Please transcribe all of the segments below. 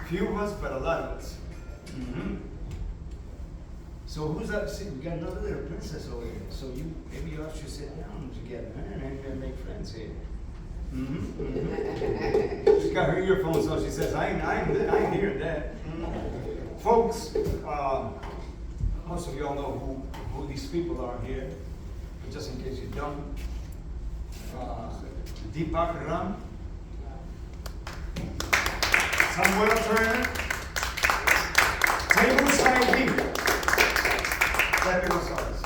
Few of us, but a lot of us. So who's up? See, we got another little princess over here. So maybe you all should sit down together, and make friends here. She's got her earphones, so she says, I ain't hearing that. Folks, most of y'all know who these people are here, but just in case you don't. Deepak Ram, Samuel Turner, Taimoor Saeedi, Pepe Gonzalez.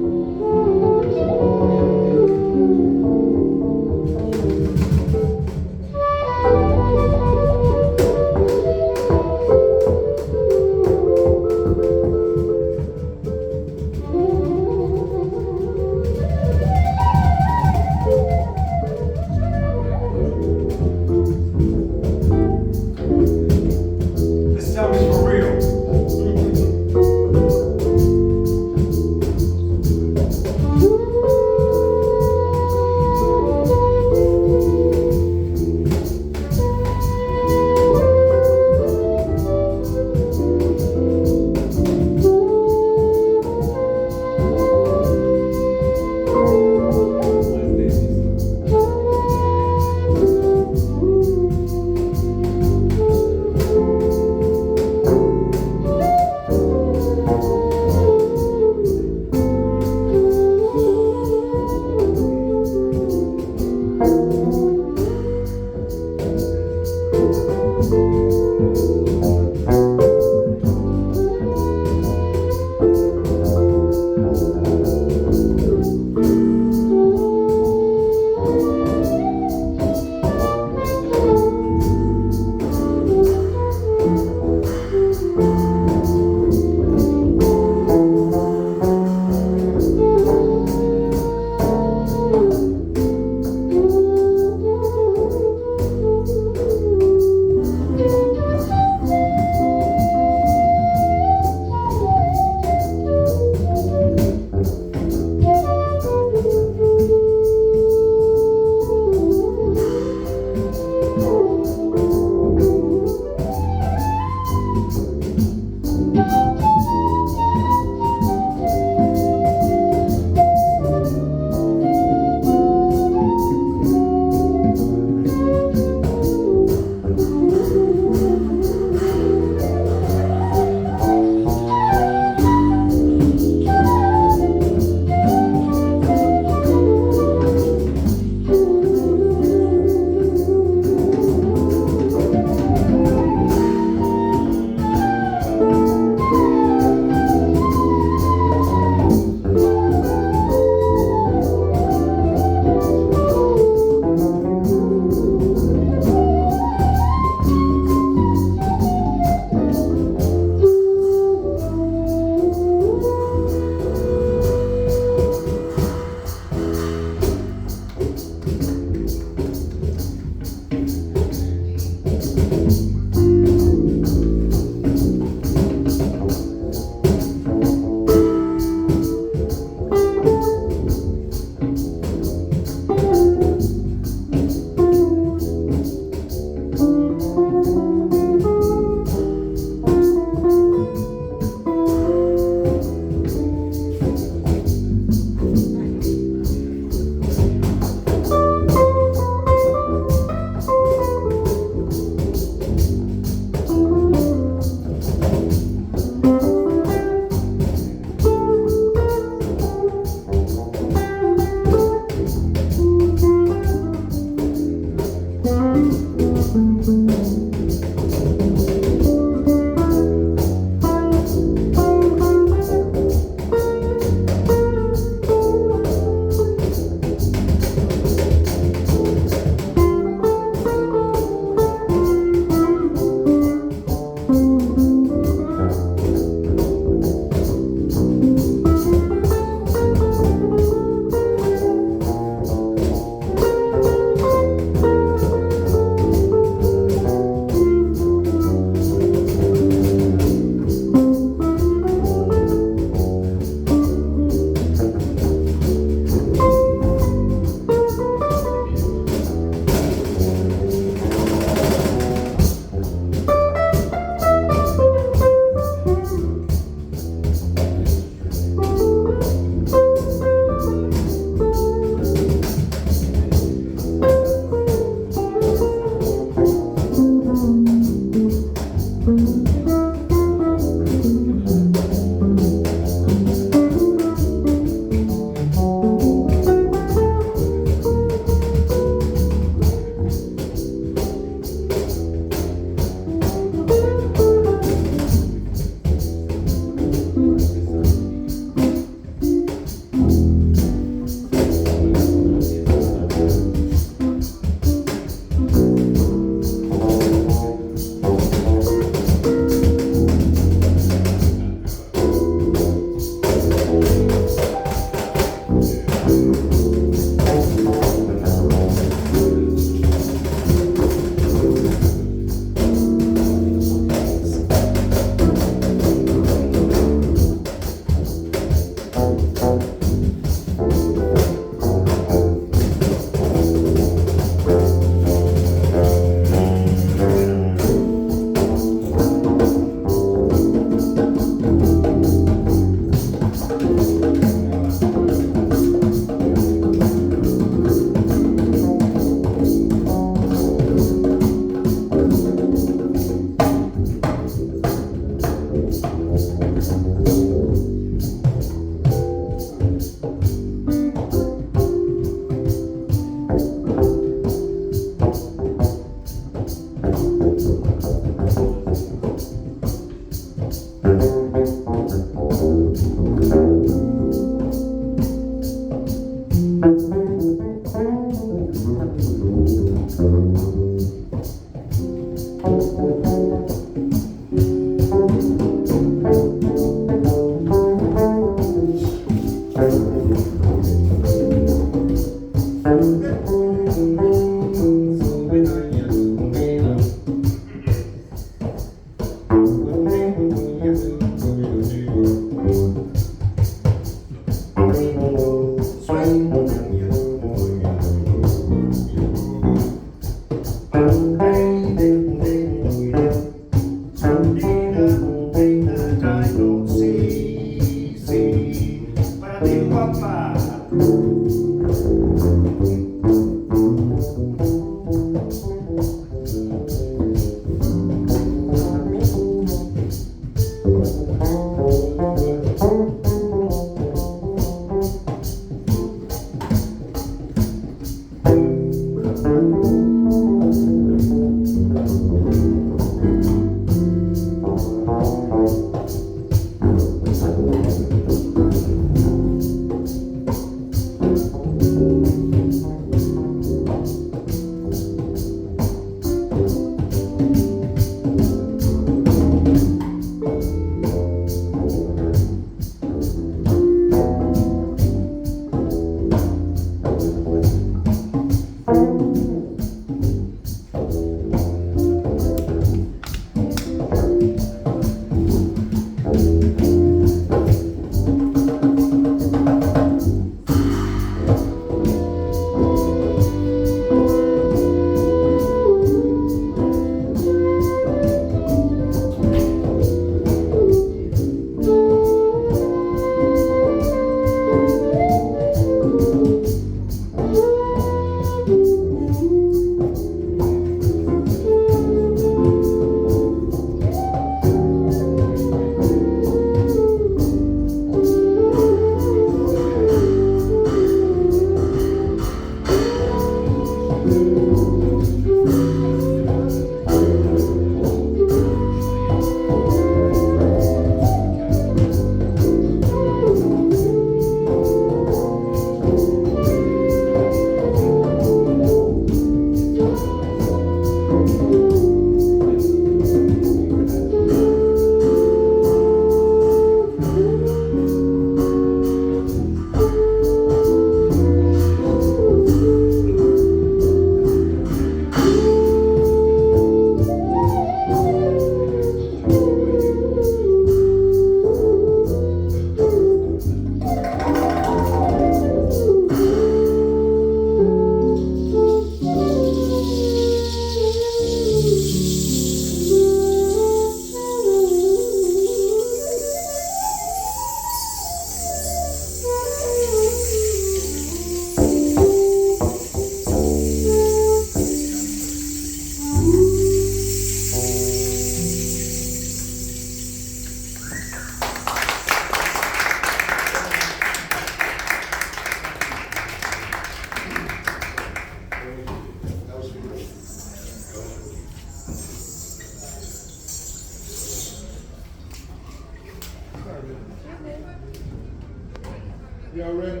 Y'all ready?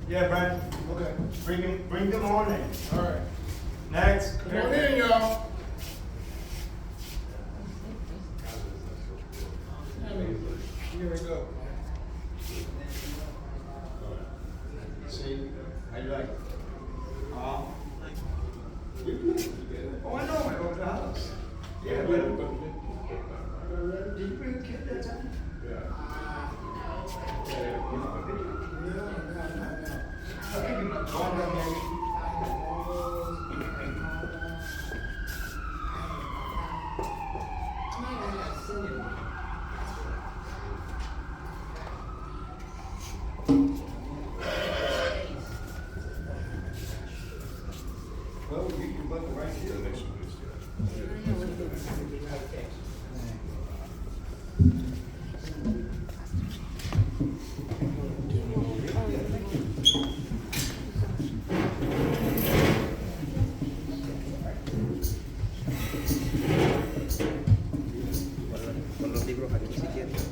Yeah, Brad. Okay. Bring them on in. All right. Next. Come on in, y'all. Here we go. See, how you like it? Oh, I know, I go to the house. Yeah, but did you bring a kid that time? I think you might go down there. Well, you can put it right here. Con los libros aquí si quieres.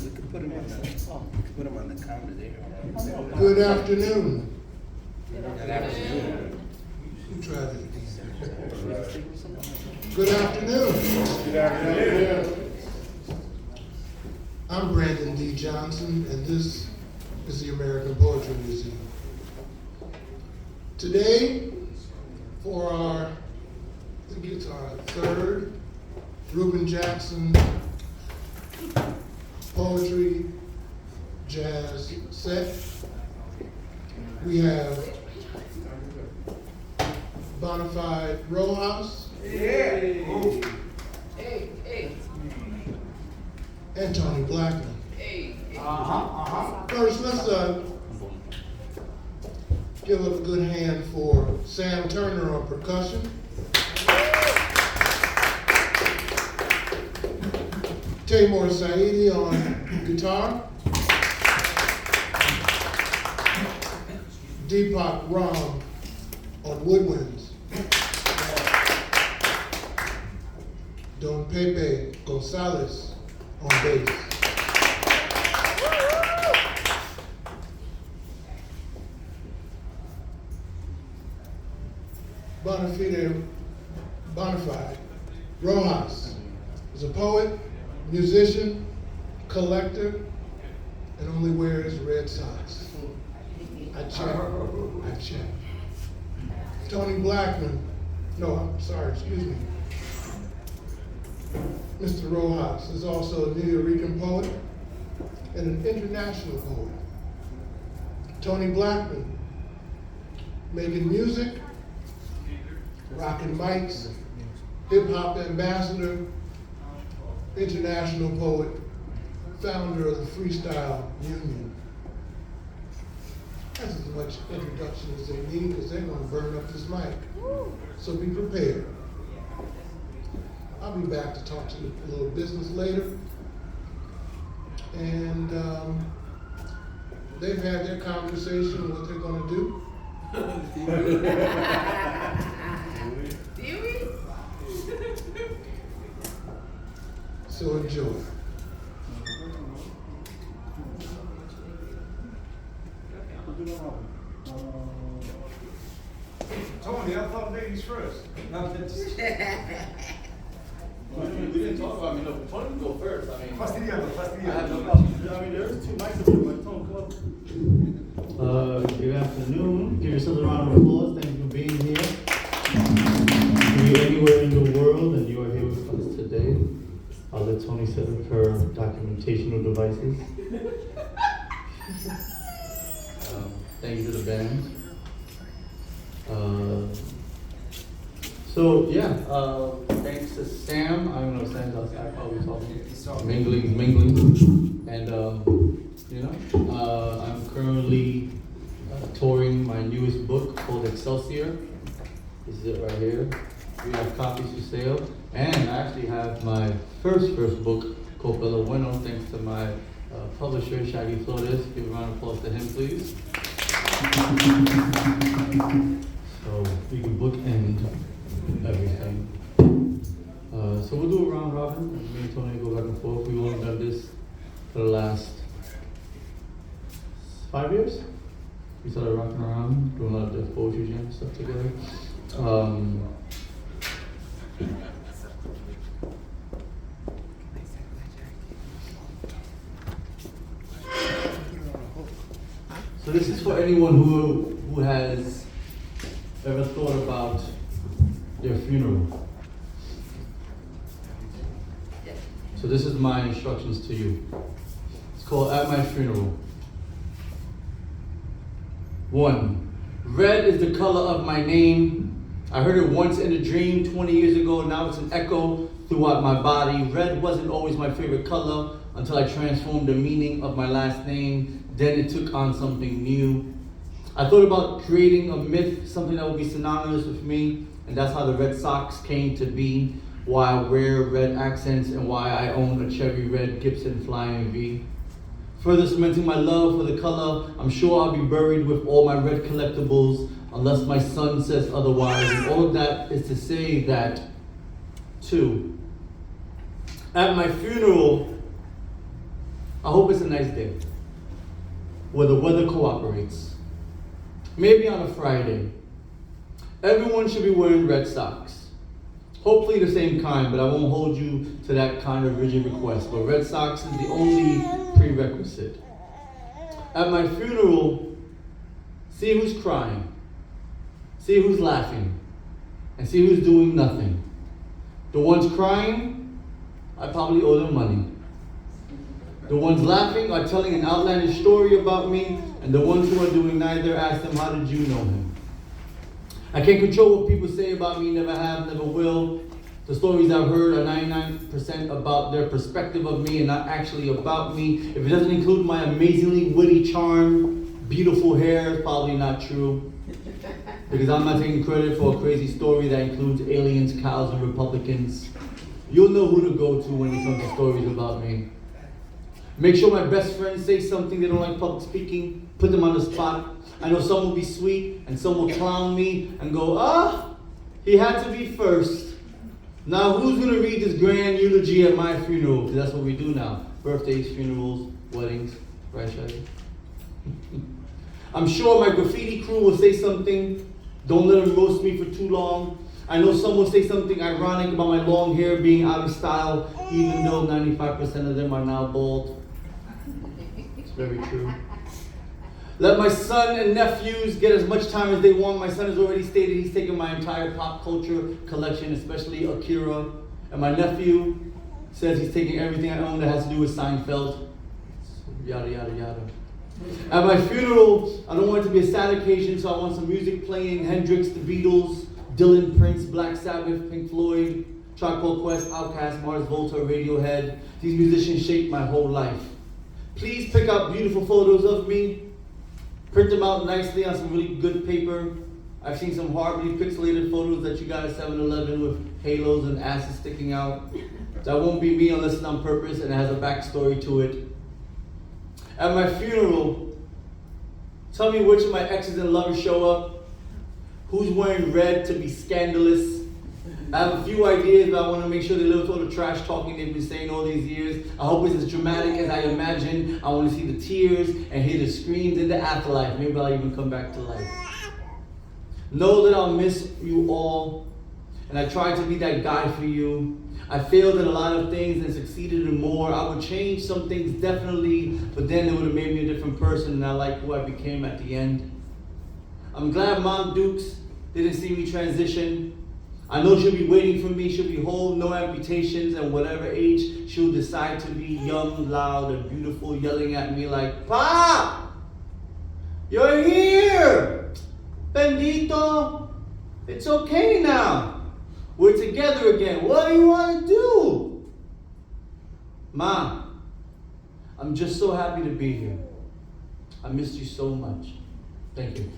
We could put them on the counter there. Good afternoon. Good afternoon. Who tried it? Good afternoon. Good afternoon. I'm Brandon D. Johnson, and this is the American Poetry Museum. Today, for our, I think it's our third Reuben Jackson poetry jazz set, we have Bonafide Rojas Yeah. Ooh. and Toni Blackman. First, let's give up a good hand for Sam Turner on percussion. Taimoor Saeedi on guitar. Deepak Ram on woodwinds. Don Pepe Gonzalez on bass. Bonafide Rojas is a poet, musician, collector, and only wears red socks. I check. Toni Blackman, no, I'm sorry, excuse me. Mr. Rojas is also a New Yorker poet and an international poet. Toni Blackman, making music, rocking mics, hip-hop ambassador, international poet, founder of the Freestyle Union. That's as much introduction as they need because they're going to burn up this mic. So be prepared. I'll be back to talk to you a little business later. And they've had their conversation, what they're going to do. So enjoy. Tony, I thought ladies first. No, that's. We didn't talk about me, no, Tony can go first, I mean. Fastidiado, I have no fastidiado. problem. I mean, there's two mics up here, but Tony, come up. Good afternoon. Give yourselves a round of applause. Thank you for being here. If you're anywhere in the world and you are here with us today, I'll let Tony set up her documentational devices. Thank you to the band. Thanks to Sam. I don't know if Sam's outside, probably talking, mingling. And, I'm currently touring my newest book called Excelsior. This is it right here. We have copies for sale. And I actually have my first book called Bella Bueno, thanks to my publisher, Shaggy Flores. Give a round of applause to him, please. So we can bookend everything. So we'll do a round robin, and me and Tony go back and forth. We've only done this for the last 5 years. We started rocking around, doing a lot of Deaf Poetry Jam stuff together. So this is for anyone who has ever thought about their funeral. So this is my instructions to you. It's called At My Funeral. 1. Red is the color of my name. I heard it once in a dream 20 years ago. Now it's an echo throughout my body. Red wasn't always my favorite color until I transformed the meaning of my last name. Then it took on something new. I thought about creating a myth, something that would be synonymous with me, and that's how the Red Sox came to be, why I wear red accents, and why I own a cherry red Gibson Flying V. Further cementing my love for the color, I'm sure I'll be buried with all my red collectibles, unless my son says otherwise. And all of that is to say that, 2. At my funeral, I hope it's a nice day, where the weather cooperates. Maybe on a Friday. Everyone should be wearing red socks. Hopefully the same kind, but I won't hold you to that kind of rigid request. But red socks is the only prerequisite. At my funeral, see who's crying, see who's laughing, and see who's doing nothing. The ones crying, I probably owe them money. The ones laughing are telling an outlandish story about me, and the ones who are doing neither, ask them, how did you know him? I can't control what people say about me, never have, never will. The stories I've heard are 99% about their perspective of me and not actually about me. If it doesn't include my amazingly witty charm, beautiful hair, it's probably not true. Because I'm not taking credit for a crazy story that includes aliens, cows, and Republicans. You'll know who to go to when it comes to stories about me. Make sure my best friends say something they don't like public speaking, put them on the spot. I know some will be sweet and some will clown me and go, he had to be first. Now who's gonna read this grand eulogy at my funeral? Because that's what we do now. Birthdays, funerals, weddings, right, Shaggy? I'm sure my graffiti crew will say something. Don't let them roast me for too long. I know some will say something ironic about my long hair being out of style, even though 95% of them are now bald. It's very true. Let my son and nephews get as much time as they want. My son has already stated he's taking my entire pop culture collection, especially Akira. And my nephew says he's taking everything I own that has to do with Seinfeld. Yada, yada, yada. At my funeral, I don't want it to be a sad occasion, so I want some music playing. Hendrix, the Beatles, Dylan, Prince, Black Sabbath, Pink Floyd, Tribe Called Quest, Outkast, Mars Volta, Radiohead. These musicians shaped my whole life. Please pick out beautiful photos of me. Print them out nicely on some really good paper. I've seen some horribly pixelated photos that you got at 7-Eleven with halos and asses sticking out. That won't be me unless it's on purpose and it has a backstory to it. At my funeral, tell me which of my exes and lovers show up. Who's wearing red to be scandalous? I have a few ideas, but I want to make sure they live with all the trash talking they've been saying all these years. I hope it's as dramatic as I imagine. I want to see the tears and hear the screams in the afterlife. Maybe I'll even come back to life. Know that I'll miss you all, and I tried to be that guy for you. I failed in a lot of things and succeeded in more. I would change some things definitely, but then it would have made me a different person, and I like who I became at the end. I'm glad Mom Dukes didn't see me transition. I know she'll be waiting for me. She'll be whole, no amputations, and whatever age she'll decide to be, young, loud, and beautiful, yelling at me like, "Pop! You're here! Bendito! It's okay now. We're together again. What do you want to do?" Mom, I'm just so happy to be here. I missed you so much. Thank you.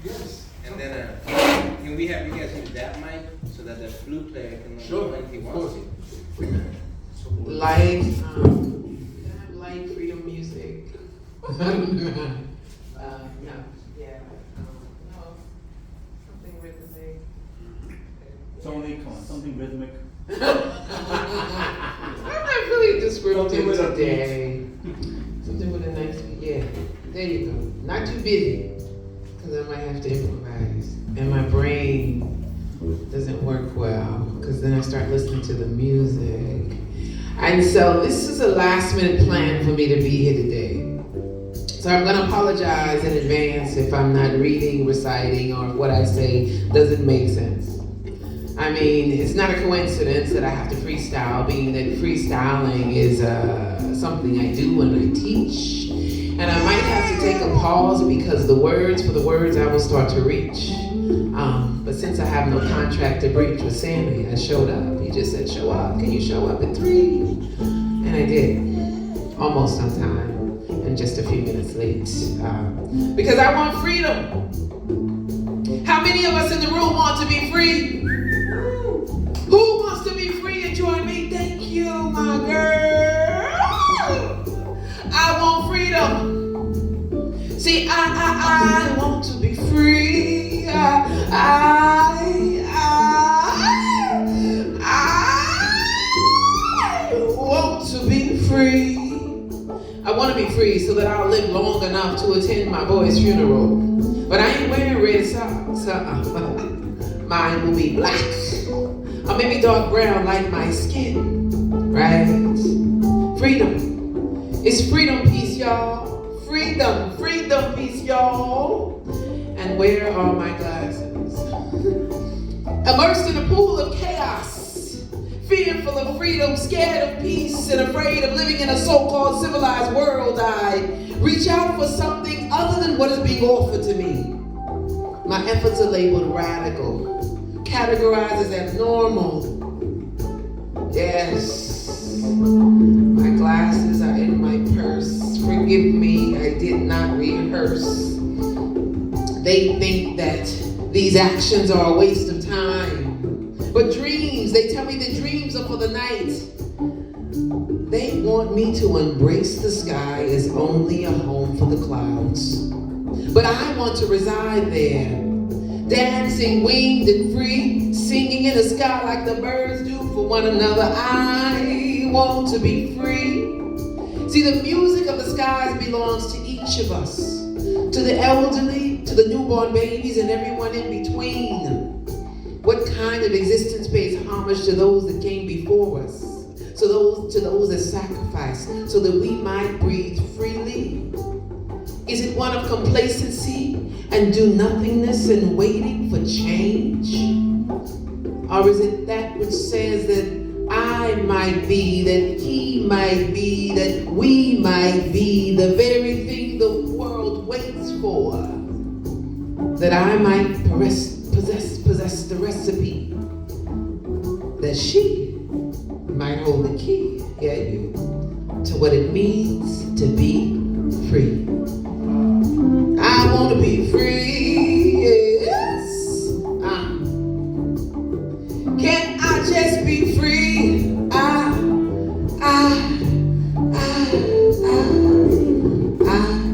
Yes. And then, can we have you guys use that mic so that the flute player can Sure, when he of wants course. to? Like freedom music. No, yeah, no. Tony, come on, something rhythmic. I'm not really descriptive Something with a today. Something with a nice beat. Yeah, there you go. Not too busy, because I might have to improvise. And my brain doesn't work well, because then I start listening to the music. And so this is a last minute plan for me to be here today. So I'm gonna apologize in advance if I'm not reading, reciting, or if what I say doesn't make sense. I mean, it's not a coincidence that I have to freestyle, being that freestyling is something I do when I teach. And I might have to take a pause because for the words I will start to reach. But since I have no contract to breach with Sammy, I showed up. He just said, show up, can you show up at 3? And I did, almost on time, and just a few minutes late. Because I want freedom. How many of us in the room want to be free? Who wants to be free and join me? Thank you, my girl. I want freedom. See, I want to be free. I want to be free. I want to be free so that I'll live long enough to attend my boy's funeral. But I ain't wearing red socks. Mine will be black. Or maybe dark brown like my skin. Right? Freedom. It's freedom, peace, y'all. Freedom, freedom, peace, y'all. And where are my glasses? Immersed in a pool of chaos, fearful of freedom, scared of peace, and afraid of living in a so-called civilized world, I reach out for something other than what is being offered to me. My efforts are labeled radical, categorized as abnormal. Yes, my glasses are in my purse. Forgive me, I did not rehearse. They think that these actions are a waste of time. But dreams, they tell me that dreams are for the night. They want me to embrace the sky as only a home for the clouds. But I want to reside there, dancing, winged and free, singing in the sky like the birds do for one another. I want to be free. See, the music of the skies belongs to each of us, to the elderly, to the newborn babies, and everyone in between. What kind of existence pays homage to those that came before us? To those that sacrificed so that we might breathe freely? Is it one of complacency and do nothingness and waiting for change? Or is it that which says that I might be, that he might be, that we might be the very thing the world waits for? That I might possess the recipe, that she might hold the key, yeah, you, to what it means to be free. I want to be free, yes. Can I just be free? I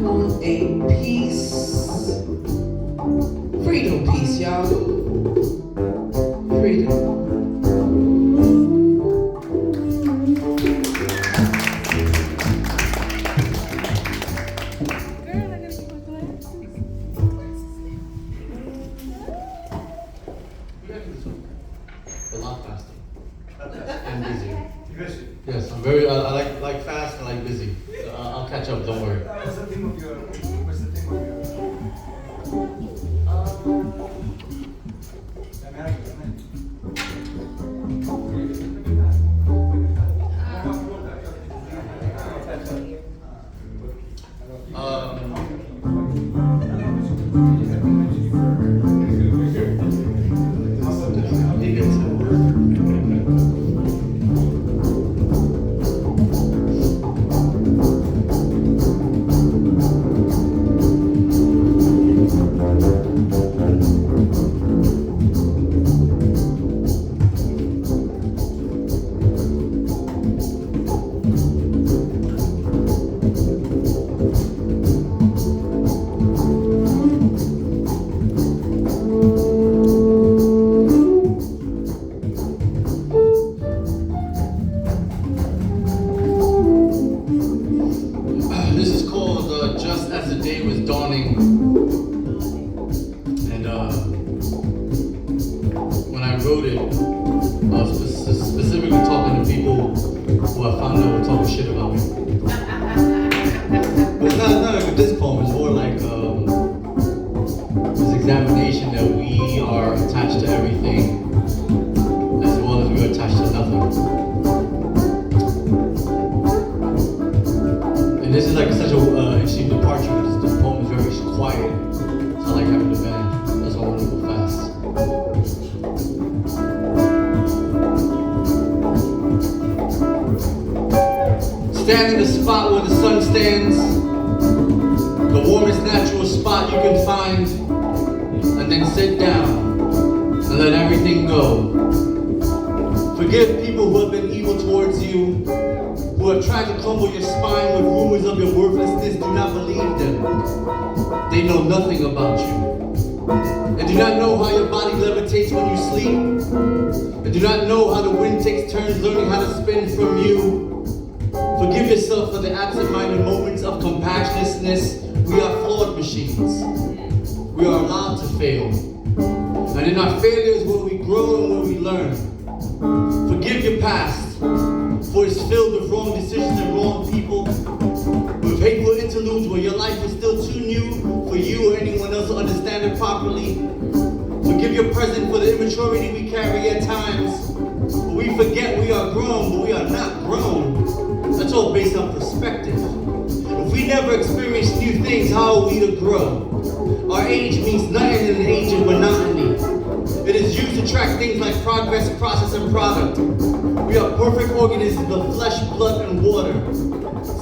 want a peace. Freedom, peace, y'all. Freedom. A lot faster. And busy. Busy. Yes, I like fast and I like busy. So I'll catch up, don't worry. What's the theme of your? day was dawning, and when I wrote it, I was specifically talking to people who I found out were talking shit about me. But it's not like this poem, it's more like this examination that we are attached to everything as well as we are attached to nothing. And this is like such a interesting departure because the poem is very quiet. So I like having the band. That's why I want to go fast. Stand in the spot where the sun stands, the warmest natural spot you can find, and then sit down and let everything go. Forgive people who have been evil towards you, who have tried to crumble your spine with rumors of your worthlessness. Do not believe them. They know nothing about you. And do not know how your body levitates when you sleep. And do not know how the wind takes turns learning how to spin from you. Forgive yourself for the absent-minded moments of compassionlessness. We are flawed machines. We are allowed to fail. And in our failures where we grow and where we learn. Forgive your past, for it's filled with wrong decisions and wrong people, with hateful interludes where your life is still too new for you or anyone else to understand it properly. Forgive your present for the immaturity we carry at times. But we forget we are grown, but we are not grown. That's all based on perspective. If we never experience new things, how are we to grow? Our age means nothing in an age of monotony. It is used to track things like progress, process, and product. We are perfect organisms of flesh, blood, and water.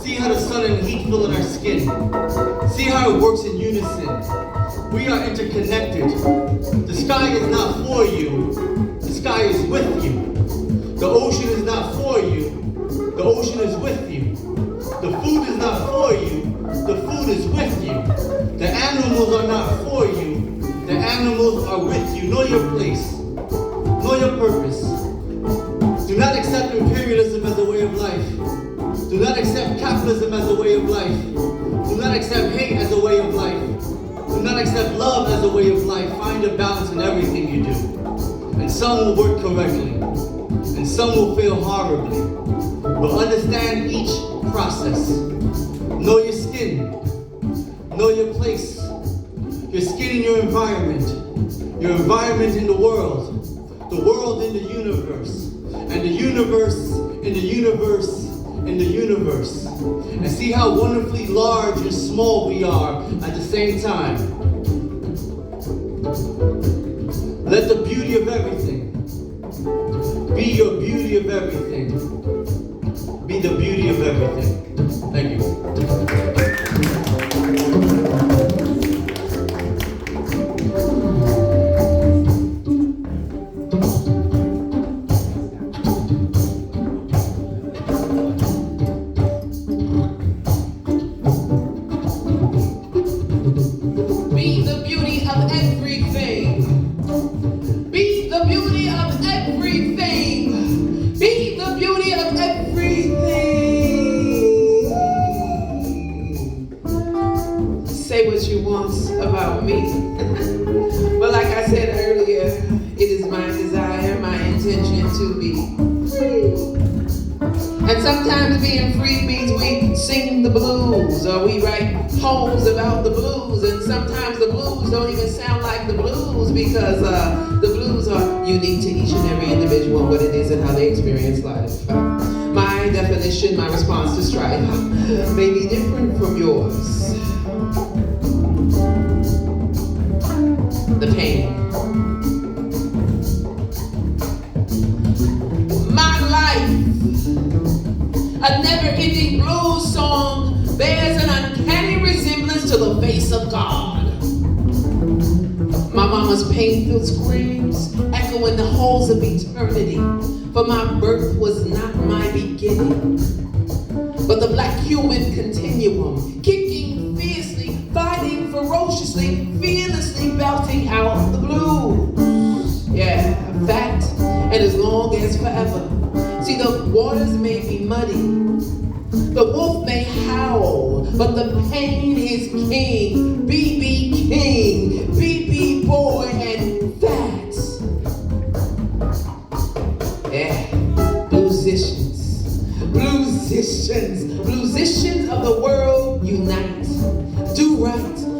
See how the sun and heat fill in our skin. See how it works in unison. We are interconnected. The sky is not for you. The sky is with you. The ocean is not for you. The ocean is with you. The food is not for you. The food is with you. The animals are not for you. The animals are with you. Know your place. Know your purpose. Do not accept imperialism as a way of life. Do not accept capitalism as a way of life. Do not accept hate as a way of life. Do not accept love as a way of life. Find a balance in everything you do. And some will work correctly. And some will fail horribly. But understand each process. Know your skin. Know your place. Your skin in your environment in the world in the universe, and the universe in the universe in the universe. And see how wonderfully large and small we are at the same time. Let the beauty of everything be your beauty of everything. Be the beauty of everything. Thank you. Sometimes being free means we sing the blues or we write poems about the blues, and sometimes the blues don't even sound like the blues because the blues are unique to each and every individual and what it is and how they experience life. My definition, my response to strife may be different from yours. The pain. A never-ending blues song bears an uncanny resemblance to the face of God. My mama's pain-filled screams echo in the halls of eternity, for my birth was not my beginning, but the black human continuum, kicking fiercely, fighting ferociously, fearlessly belting out the blues. Yeah, fact, and as long as forever. See, the waters may be muddy, the wolf may howl, but the pain is king.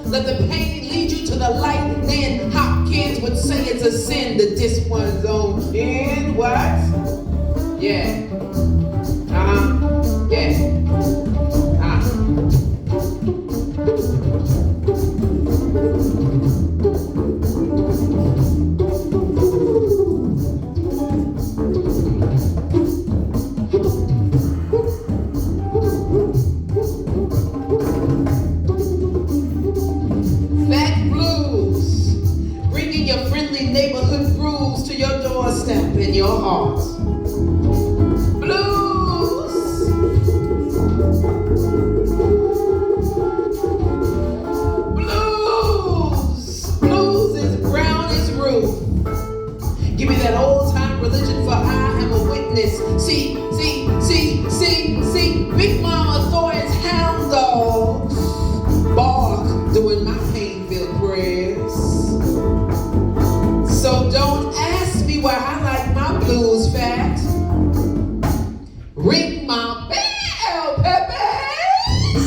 Let the pain lead you to the light. Then Hopkins would say it's a sin to diss one's own kin. What? Yeah. Yeah. In your heart. Blues. Blues. Blues is brown as roof. Give me that old time religion, for I am a witness. See. Big Mama Thornton's hound dogs bark doing my pain-filled prayers. So don't ask me why I like my blues fat. Ring my bell, Pepe,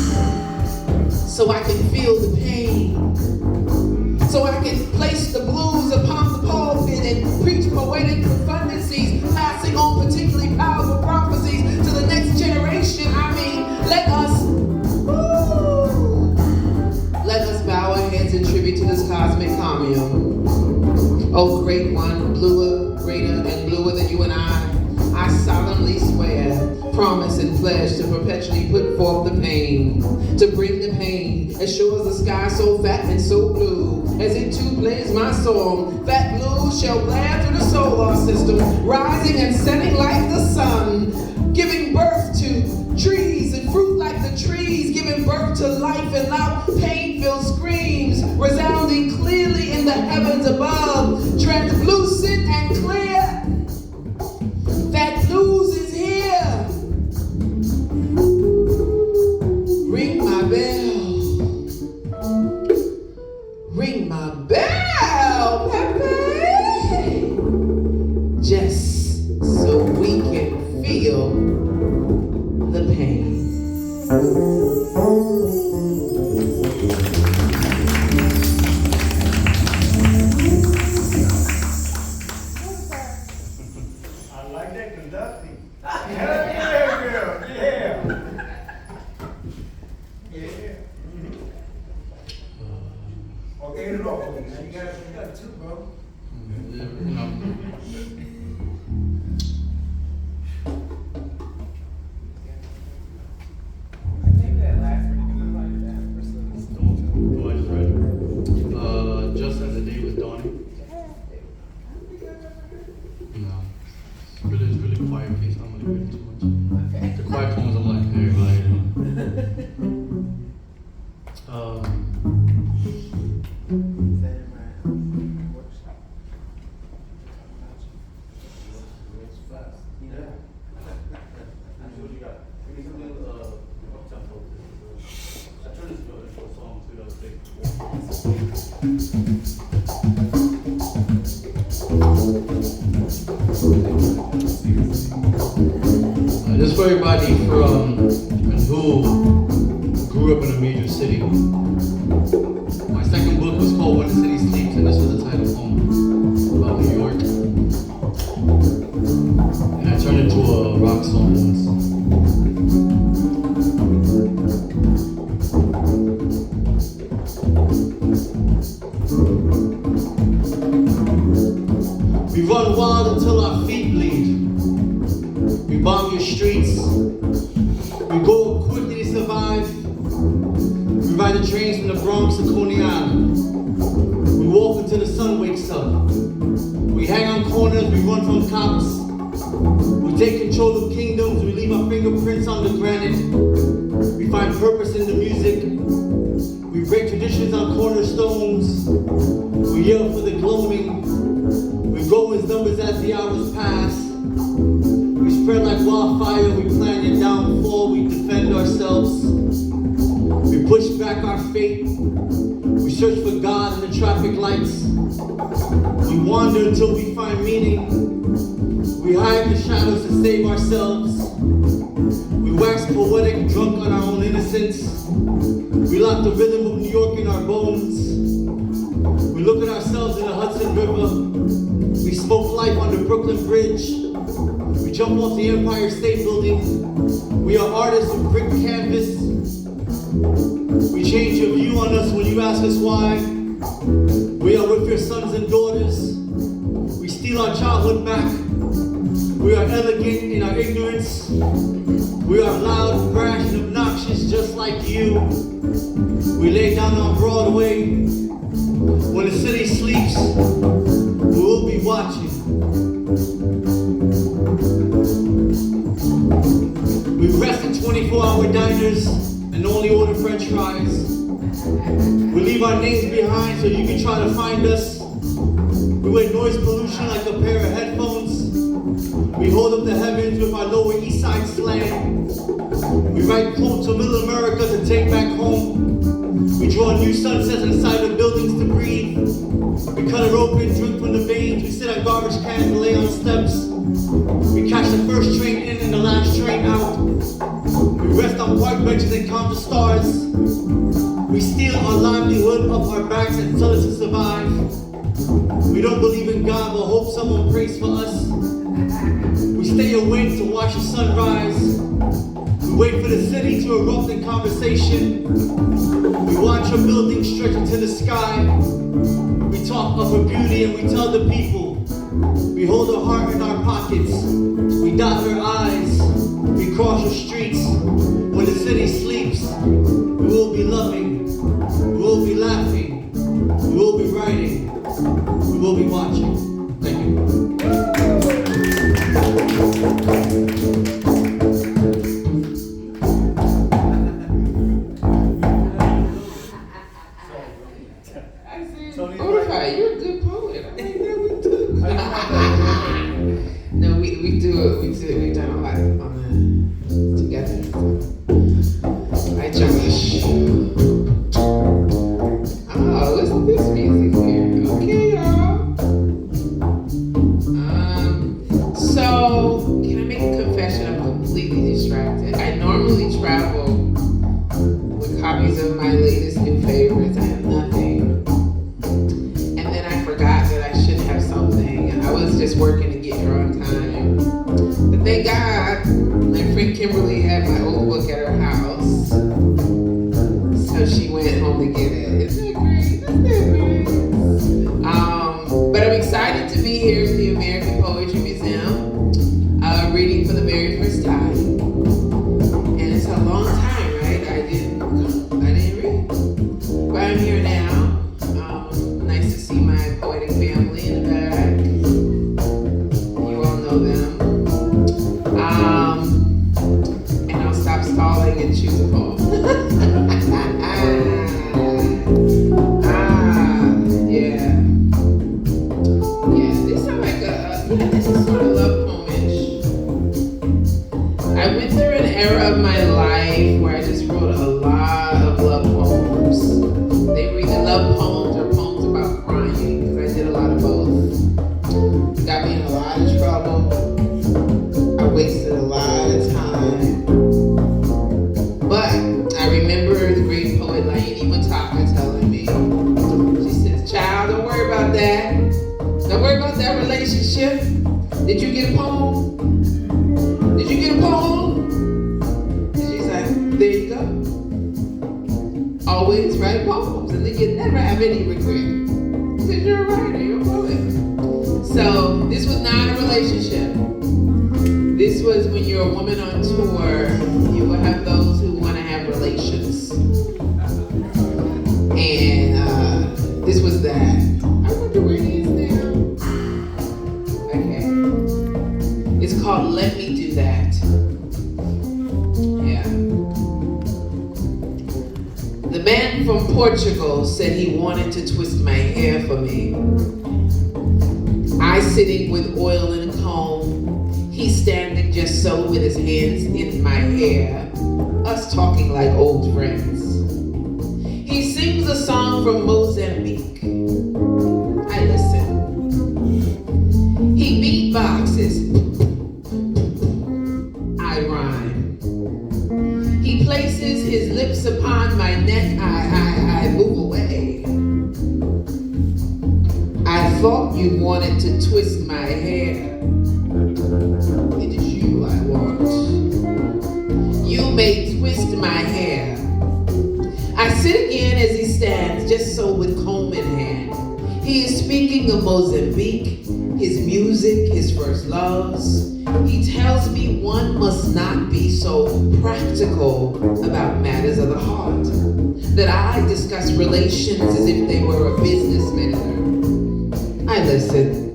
so I can feel the pain, so I can place the blues upon the pulpit and preach poetic profundities, passing on particularly powerful prophecies to the next generation. I mean, let us bow our heads in tribute to this cosmic commune. Oh, great one, bluer, greater, and bluer than you and I solemnly swear, promise, and pledge to perpetually put forth the pain, to bring the pain, as sure as the sky so fat and so blue, as it too plays my song. Fat blue shall glare through the solar system, rising and setting like the sun, giving birth to trees and fruit like the trees, giving birth to life and loud pain-filled screams, resounding clearly in the heavens above, translucent and clear. That blues is here. Ring my bell. Ring my bell, Pepe. Just so we can feel the pain. Just as the day was dawning. No. It's really quiet piece. I'm gonna read it too much. The quiet poems, I'm like, everybody. This is for everybody who grew up in a major city. My second book was called When the City Sleeps, and this was the title poem about New York. And I turned it into a rock song once. We run wild until our feet bleed. We bomb your streets. We go quickly to survive. We ride the trains from the Bronx to Coney Island. We walk until the sun wakes up. We hang on corners. We run from cops. We take control of kingdoms. We leave our fingerprints on the granite. We find purpose in the music. We break traditions on cornerstones. We yell for the gloaming. We grow in numbers as the hours pass. We spread like wildfire. We plan your downfall. We defend ourselves. We push back our fate. We search for God in the traffic lights. We wander until we find meaning. We hide in the shadows to save ourselves. We wax poetic, drunk on our own innocence. We lock the rhythm of New York in our bones. We smoke life on the Brooklyn Bridge. We jump off the Empire State Building. We are artists with brick canvas. We change your view on us when you ask us why. We are with your sons and daughters. We steal our childhood back. We are elegant in our ignorance. We are loud, brash, and obnoxious just like you. We lay down on Broadway. When the city sleeps, we will be watching. We rest in 24-hour diners and only order French fries. We leave our names behind so you can try to find us. We wear noise pollution like a pair of headphones. We hold up the heavens with our Lower East Side slang. We write quotes of middle America to take back home. We draw new sunsets inside the buildings to breathe. We cut a rope and drink from the veins. We sit on garbage cans and lay on steps. We catch the first train in and the last train out. We rest on park benches and count the stars. We steal our livelihood off our backs and tell us to survive. We don't believe in God but hope someone prays for us. We stay awake to watch the sun rise. We wait for the city to erupt in conversation. We watch a building stretch into the sky. We talk of her beauty and we tell the people. We hold her heart in our pockets. We dot her eyes. We cross the streets. When the city sleeps, we will be loving. We will be laughing. We will be writing. We will be watching. Thank you. Bonafide, you're a good poet. I think that we do. No, we do it. We've done a lot on the together. Hi, Josh. Oh, listen to this music here. Okay, y'all. So can I make a confession? I'm completely distracted. I normally travel with copies of my latest new favorites. I have nothing. I was just working to get here on time. But thank God, my friend Kimberly had my old book at her house. So she went home to get it. Isn't that great? Isn't that great? But I'm excited to be here at the American Poetry Museum, reading for the very first time. And it's a long time, right? I didn't read. But I'm here now. Nice to see my poetic family in the back. And I'll stop stalling and choose a poem. Yeah, this sounds like this is sort of love poemish. I went through an era of my life where I just wrote a lot of love poems. They were either love poems or poems about crying, because I did a lot of both. Got me in a lot of trouble. I wasted a lot of time. But I remember the great poet Laini Mataka telling me, she says, child, don't worry about that. Don't worry about that relationship. Did you get a poem? Did you get a poem? And she's like, there you go. Always write poems and then you never have any regret. Because you're a writer, you're a poet. So this was not a relationship. This was when you're a woman on tour, you will have those who want to have relations. And this was that. I wonder where he is now. Okay. It's called Let Me Do That. Yeah. The man from Portugal said he wanted to twist my hair for me. I sitting with oil and comb. He's standing just so with his hands in my hair, us talking like old friends. He sings a song from Mozambique. I listen. He beatboxes. I rhyme. He places his lips upon my neck. I move away. I thought you wanted to twist my hair. It is you I want. You may twist my hair. I sit again as he stands, just so with comb in hand. He is speaking of Mozambique, his music, his first loves. He tells me one must not be so practical about matters of the heart, that I discuss relations as if they were a business matter. I listen.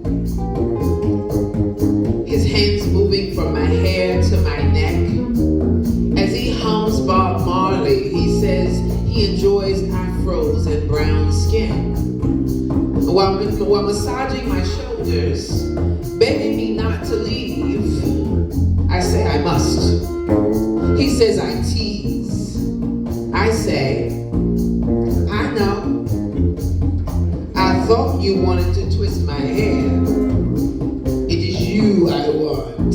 His hands moving from my hair to my neck. As he hums Bob Marley, he says he enjoys afros and brown skin. While massaging my shoulders, begging me not to leave, I say I must. He says I tease. I say, I know. I thought you wanted to twist my hair. It is you I want.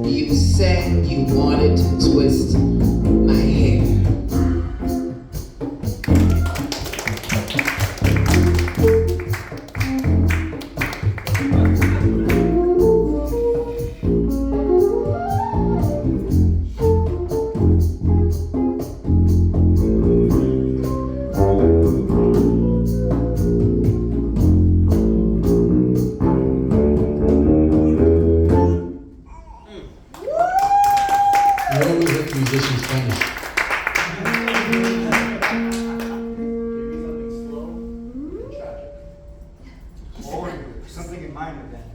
You said you wanted to twist my hair. Something in mind with that.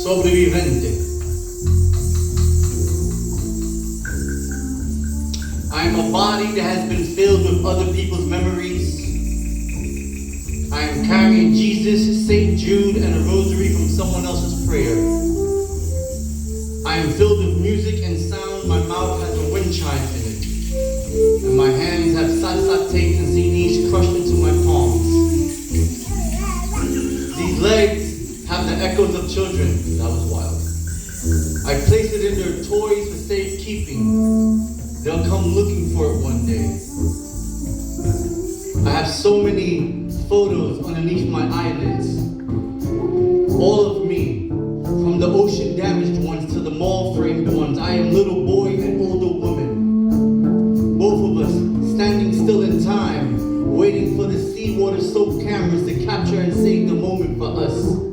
Sobrevivente. I am a body that has been filled with other people's memories. I am carrying Jesus, St. Jude, and a rosary from someone else's prayer. I am filled with music and sound. My mouth has a wind chime in it. And my hands have salsa tapes and CDs crushed into my palms. These legs have the echoes of children. That was wild. I place it in their toys for safekeeping. They'll come looking for it one day. I have so many photos underneath my eyelids. All of me, from the ocean damaged ones to the mall framed ones. I am little boy and older woman. Both of us standing still in time, waiting for the seawater soaked cameras to capture and save the moment for us.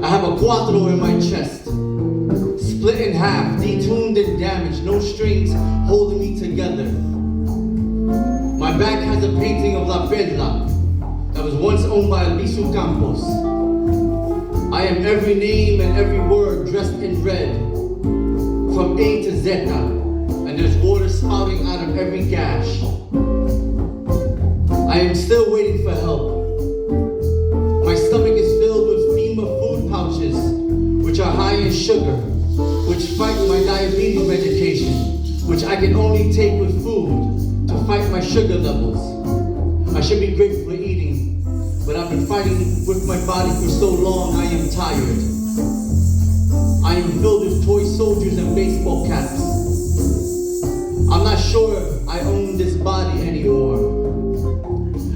I have a cuatro in my chest, split in half, detuned and damaged, no strings holding me together. My back has a painting of La Perla that was once owned by Alisu Campos. I am every name and every word dressed in red, from A to Zeta, and there's water spouting out of every gash. I am still waiting for help. My stomach is filled with FEMA food pouches, which are high in sugar, which fight my diabetes medication, which I can only take with food to fight my sugar levels. I should be grateful for eating, but I've been fighting with my body for so long I am tired. I am filled with toy soldiers and baseball caps. I'm not sure I own this body anymore.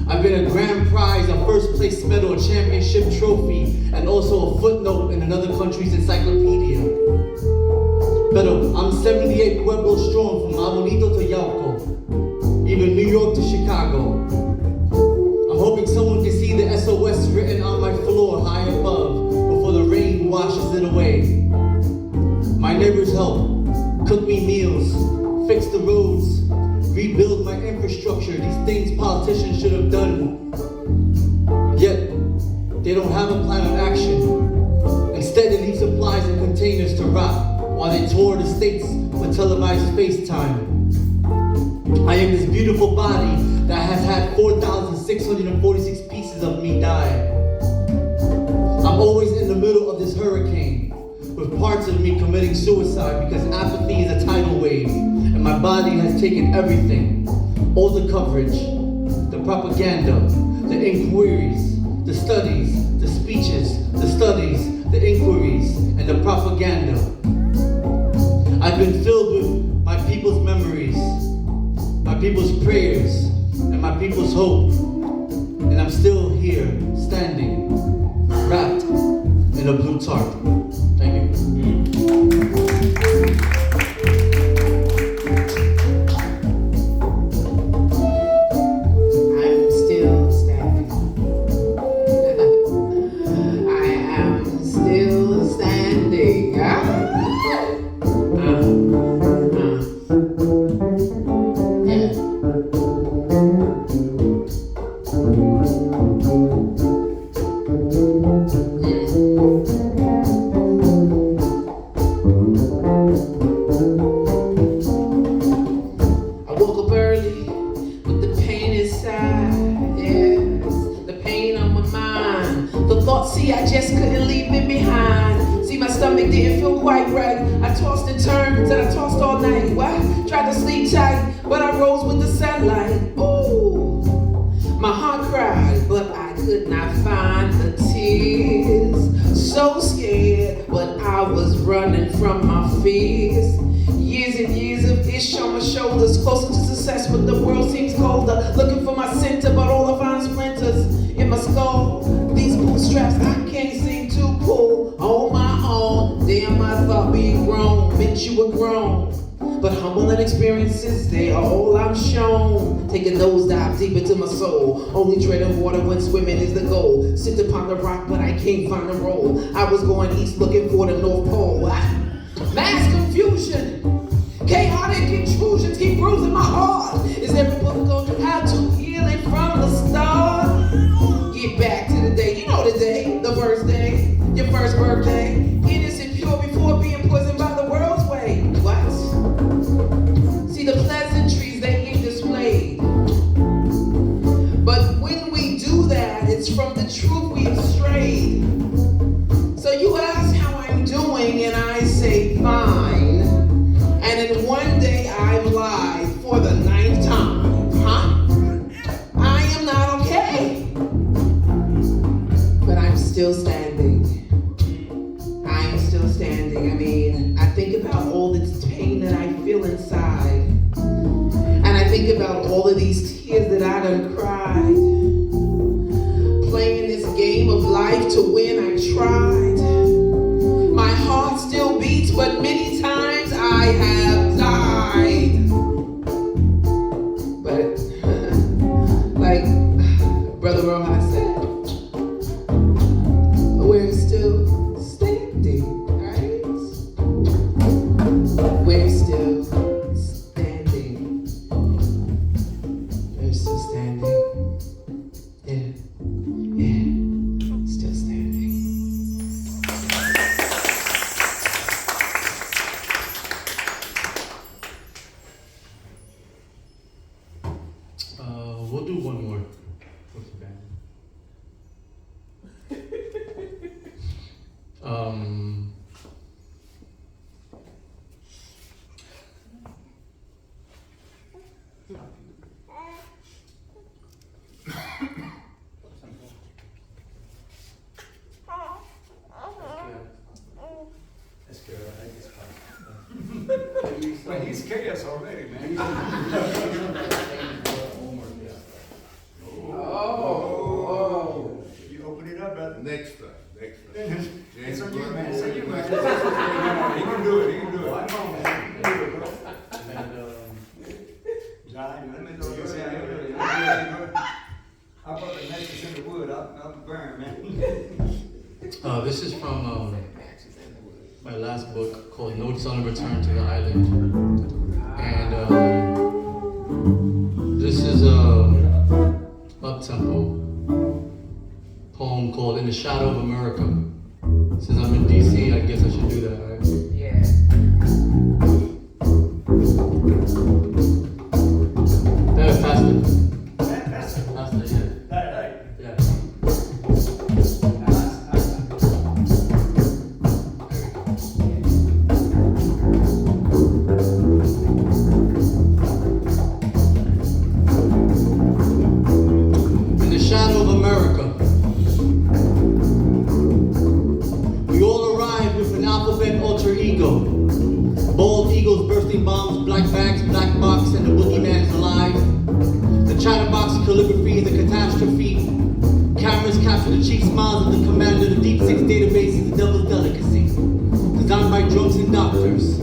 I've been a grand prize, a first place medal, a championship trophy, and also a footnote in another country's encyclopedia. Pero I'm 78 Pueblos strong, from Abuelito to Yauco, even New York to Chicago. I'm hoping someone can see the SOS written on my floor high above before the rain washes it away. My neighbors help, cook me meals, fix the roads, rebuild my infrastructure, these things politicians should have done. Yet, they don't have a plan of action. Instead, they leave supplies in containers to rot while they tour the states for televised FaceTime. I am this beautiful body that has had 4,646 pieces of me die. I'm always in the middle of this hurricane, with parts of me committing suicide because apathy is a tidal wave, and my body has taken everything. All the coverage, the propaganda, the inquiries, the studies, the speeches, the studies, the inquiries, and the propaganda. I've been filled with my people's memories, my people's prayers, and my people's hope. And I'm still here, standing, wrapped in a blue tarp. Thank you. I'm still standing. I am still standing. Yeah. I woke up early with the pain inside, yes, the pain on my mind. The thought, see, I just couldn't leave it behind. See, my stomach didn't feel quite right. I tossed and turned, said I tossed all night. What? Tried to sleep tight, but I rose with the sunlight. Ooh, my heart cried, but I could not find the tears. So scared, but I was running from my fears. Years and years of ish on my shoulders, closer to success, but the world seems colder. Looking for my center, but all I find splinters in my skull. These bootstraps I can't seem to pull on my own. Damn, I thought being grown meant you were grown. But humbling experiences, they are all I'm shown. Take a nosedive deep into my soul. Only treading water when swimming is the goal. Sit upon the rock, but I can't find the roll. I was going east looking for the North Pole. Mass confusion, chaotic intrusions keep bruising my heart. Is every book going to have to heal it from the start? Get back to the day, you know the day, the first day, your first birthday. Innocent, pure before being poisoned by the world's way. What? See the pleasantries they ain't displayed. But when we do that, it's from the truth we have strayed. So you ask how I'm doing, and I say fine. And then one day I lied for the 9th time. Huh? I am not okay. But I'm still standing. I am still standing. I mean, I think about all this pain that I feel inside. And I think about all of these tears that I done cried. Playing this game of life to win, I tried. My heart still beats, but many times I have died. But, like Brother Rojas said, we're still standing, right? We're still standing. We're still standing. Yeah, yeah, still standing. We'll do one more. What's the band? That's good. I like this part. But he's chaos already, man. Oh. You open it up, brother. Next time. It's on you, man. It's on you, man. He can do it. He can do it. I know, man. He can do it, bro. John, let me know you say I put the matches in the wood. I'll burn, man. This is from my last book called Notes on a Return to the Island. And this is a up-tempo poem called In the Shadow of America. Since I'm in DC, I guess I should do that, right? Yeah. Faster. Chatterbox calligraphy is a catastrophe. Cameras capture the cheap smiles of the commander. The Deep Six database is the devil's delicacy. Designed by drunks and doctors.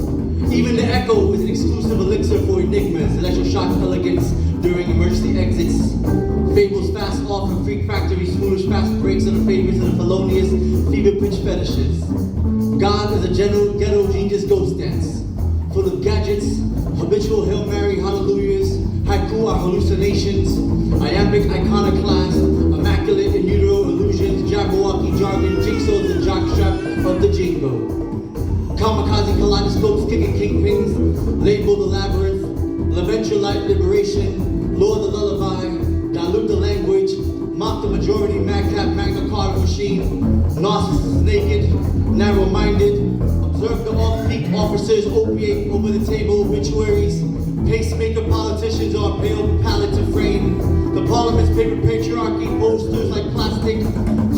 Even the Echo is an exclusive elixir for enigmas. Electroshock elegance during emergency exits. Fables fast off from freak factories. Foolish fast breaks on the favorites of the felonious fever pitch fetishes. God is a ghetto genius ghost dance. Full of gadgets, habitual Hail Mary hallelujahs. Haiku are hallucinations. Iambic iconoclast. Immaculate in utero illusions. Jabberwocky jargon. Jigsaws and jockstrap of the jingo. Kamikaze kaleidoscopes, kicking kingpins, label the labyrinth, Leventralite liberation, lure the lullaby, dilute the language, mock the majority, madcap Magna Carta machine, narcissists naked, narrow-minded, observe the off-peak officers opiate over the table obituaries, pacemaker politicians are pale palette to frame, the parliament's paper patriarchy posters like plastic,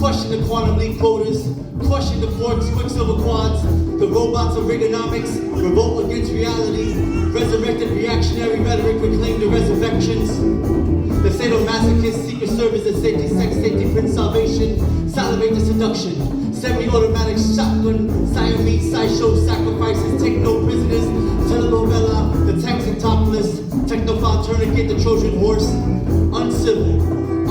question the quantum leap quotas, question the quarks, quicksilver quads, the robots of Reaganomics, revolt against reality, resurrected reactionary rhetoric reclaim the resurrections, the sadomasochist, secret service, the safety, sex, safety, prince, salvation, salivate the seduction, semi-automatic shotgun, Siamese, sideshow, sacrifices, take no prisoners, telenovela, the Texan topless, technophile tourniquet, the Trojan horse, uncivil,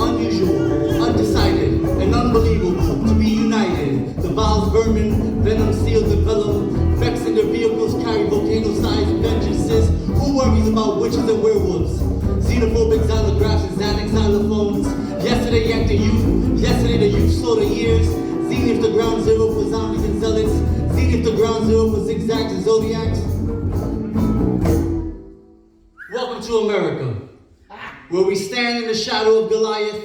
unusual, undecided, and unbelievable, to be united, the vials vermin, venom sealed the vellum, vexing their vehicles carry volcano-sized vengeances, who worries about witches and werewolves, xenophobic xylographs and Xanax xylophones, yesterday yanked the youth, yesterday the youth saw the years, Zenith the ground zero for zombies and zealots, Zenith the ground zero for zigzags and zodiacs. Welcome to America, where we stand in the shadow of Goliath,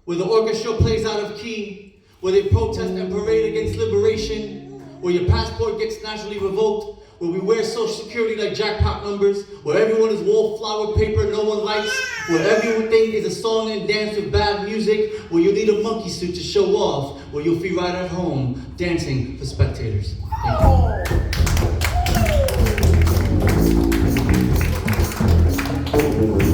where the orchestra plays out of key, where they protest and parade against liberation, where your passport gets nationally revoked, where we wear social security like jackpot numbers, where everyone is wallflower paper no one likes, where everything is a song and dance with bad music, where you need a monkey suit to show off, where you'll feel right at home dancing for spectators. Thank you.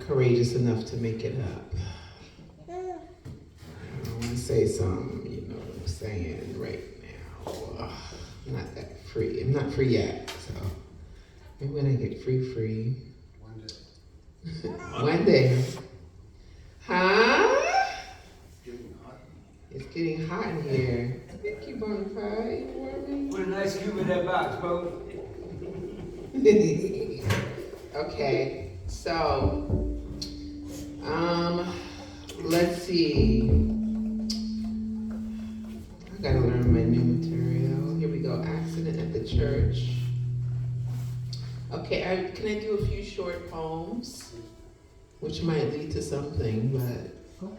Courageous enough to make it up. I don't want to say something, you know what I'm saying right now. I'm not that free. I'm not free yet, so maybe when I get free. One day. Huh? It's getting hot in here. Thank you, Bonafide. You warm me? Put a nice cube in that box, bro. Okay, so let's see. I gotta learn my new material. Here we go. Accident at the church. Okay, can I do a few short poems, which might lead to something, but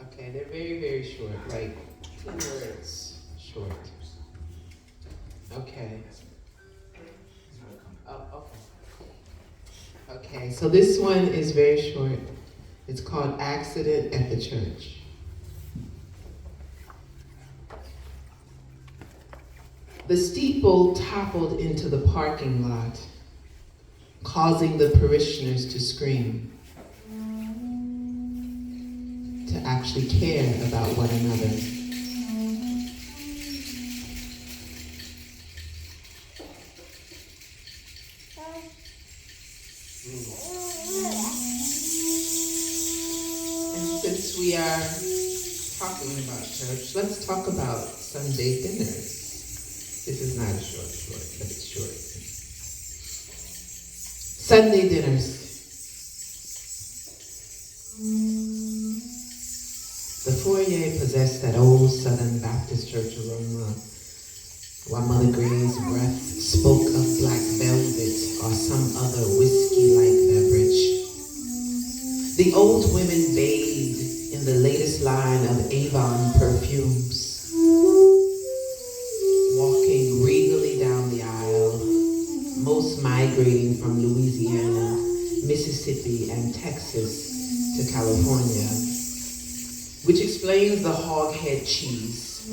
okay, they're very, very short, like 2 words short. Okay. Oh, okay. Okay, so this one is very short. It's called Accident at the Church. The steeple toppled into the parking lot, causing the parishioners to scream, to actually care about one another. And since we are talking about church, let's talk about Sunday dinners. This is not a short, but it's short. Sunday dinners. The foyer possessed that old Southern Baptist church aroma, while Mother Gray's breath spoke of black velvet or some other whiskey-like beverage. The old women bathed in the latest line of Avon perfumes, walking regally down the aisle, most migrating from Louisiana, Mississippi, and Texas to California, which explains the hog head cheese,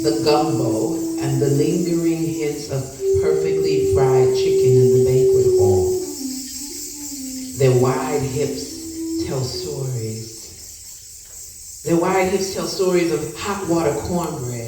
the gumbo, and the lingering hints of perfectly fried chicken in the banquet hall. Their wide hips tell stories. Their wide hips tell stories of hot water cornbread,